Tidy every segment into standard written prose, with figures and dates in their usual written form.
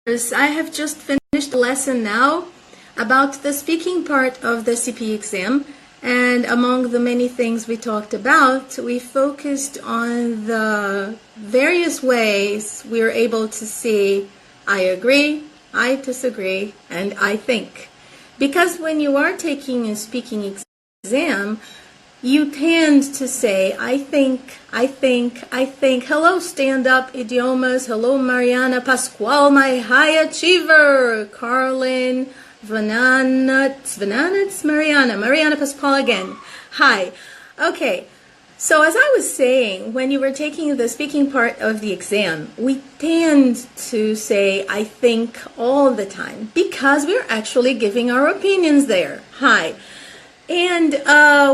I have just finished a lesson now about the speaking part of the CPE exam, and among the many things we talked about, we focused on the various ways we were able to see I agree, I disagree, and I think. Because when you are taking a speaking exam, you tend to say, I think. Hello, stand-up idiomas. Hello, Mariana Pascual, my high achiever. Carlin, Vananats, Mariana Pascual again. Hi. Okay, so as I was saying, when you were taking the speaking part of the exam, we tend to say, I think all the time, because we're actually giving our opinions there. Hi. And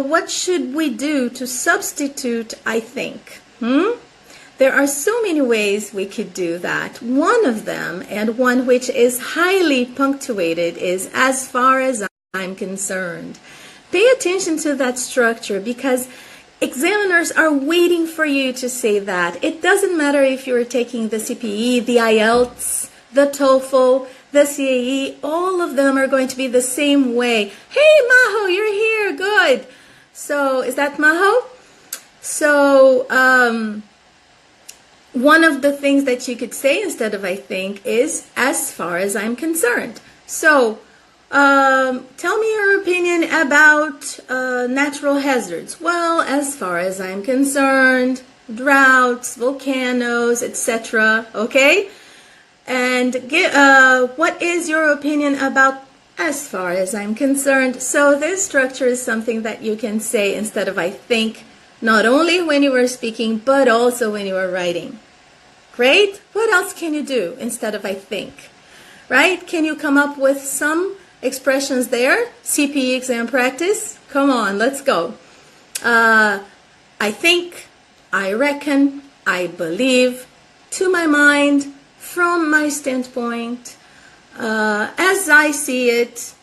what should we do to substitute I think? There are so many ways we could do that. One of them, and one which is highly punctuated, is as far as I'm concerned. Pay attention to that structure because examiners are waiting for you to say that. It doesn't matter if you're taking the CPE, the IELTS, the TOEFL, the CAE, all of them are going to be the same way. Hey, Maho, you're here. Good. So, is that Maho? So, one of the things that you could say instead of I think is as far as I'm concerned. So, tell me your opinion about natural hazards. Well, as far as I'm concerned, droughts, volcanoes, etc. Okay? And what is your opinion about as far as I'm concerned? So this structure is something that you can say instead of I think, not only when you are speaking, but also when you are writing. Great. What else can you do instead of I think? Right? Can you come up with some expressions there? CPE exam practice? Come on, let's go. I think, I reckon, I believe, to my mind, from my standpoint, as I see it,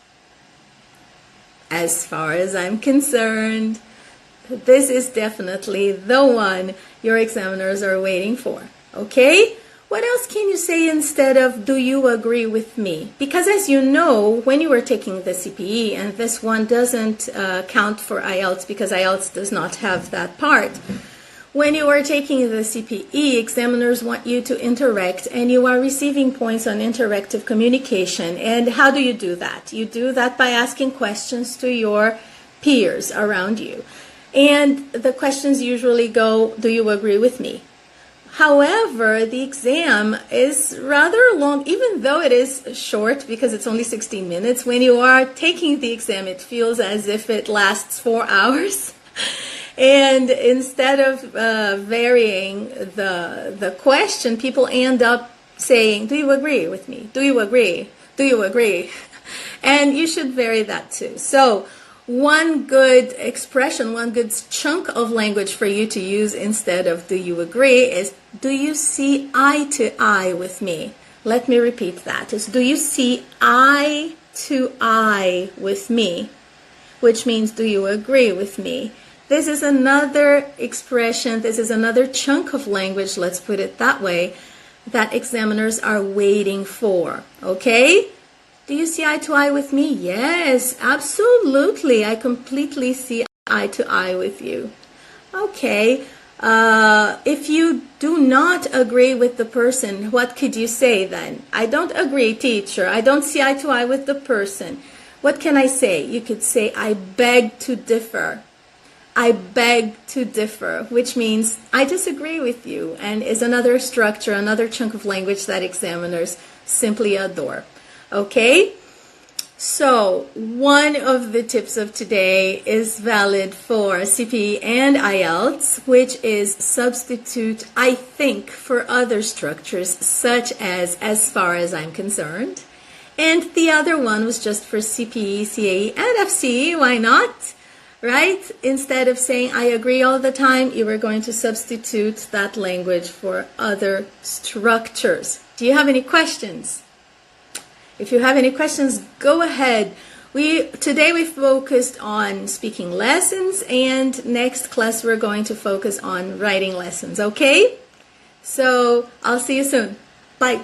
as far as I'm concerned, this is definitely the one your examiners are waiting for. Okay? What else can you say instead of do you agree with me? Because as you know, when you were taking the CPE, and this one doesn't count for IELTS because IELTS does not have that part. When you are taking the CPE, examiners want you to interact, and you are receiving points on interactive communication. And how do you do that? You do that by asking questions to your peers around you. And the questions usually go, do you agree with me? However, the exam is rather long, even though it is short because it's only 16 minutes. When you are taking the exam, it feels as if it lasts 4 hours. And instead of varying the question, people end up saying, do you agree with me? Do you agree? Do you agree? And you should vary that too. So one good expression, one good chunk of language for you to use instead of do you agree is, do you see eye to eye with me? Let me repeat that. It's, do you see eye to eye with me? Which means, do you agree with me? This is another expression, this is another chunk of language, let's put it that way, that examiners are waiting for, okay? Do you see eye to eye with me? Yes, absolutely, I completely see eye to eye with you. Okay, if you do not agree with the person, what could you say then? I don't agree, teacher, I don't see eye to eye with the person. What can I say? You could say, I beg to differ. I beg to differ, which means I disagree with you, and is another structure, another chunk of language that examiners simply adore. Okay? So, one of the tips of today is valid for CPE and IELTS, which is substitute I think for other structures, such as far as I'm concerned. And the other one was just for CPE, CAE, and FCE, why not? Right? Instead of saying I agree all the time, you are going to substitute that language for other structures. Do you have any questions? If you have any questions, go ahead. Today we focused on speaking lessons, and next class we're going to focus on writing lessons, okay? So I'll see you soon. Bye.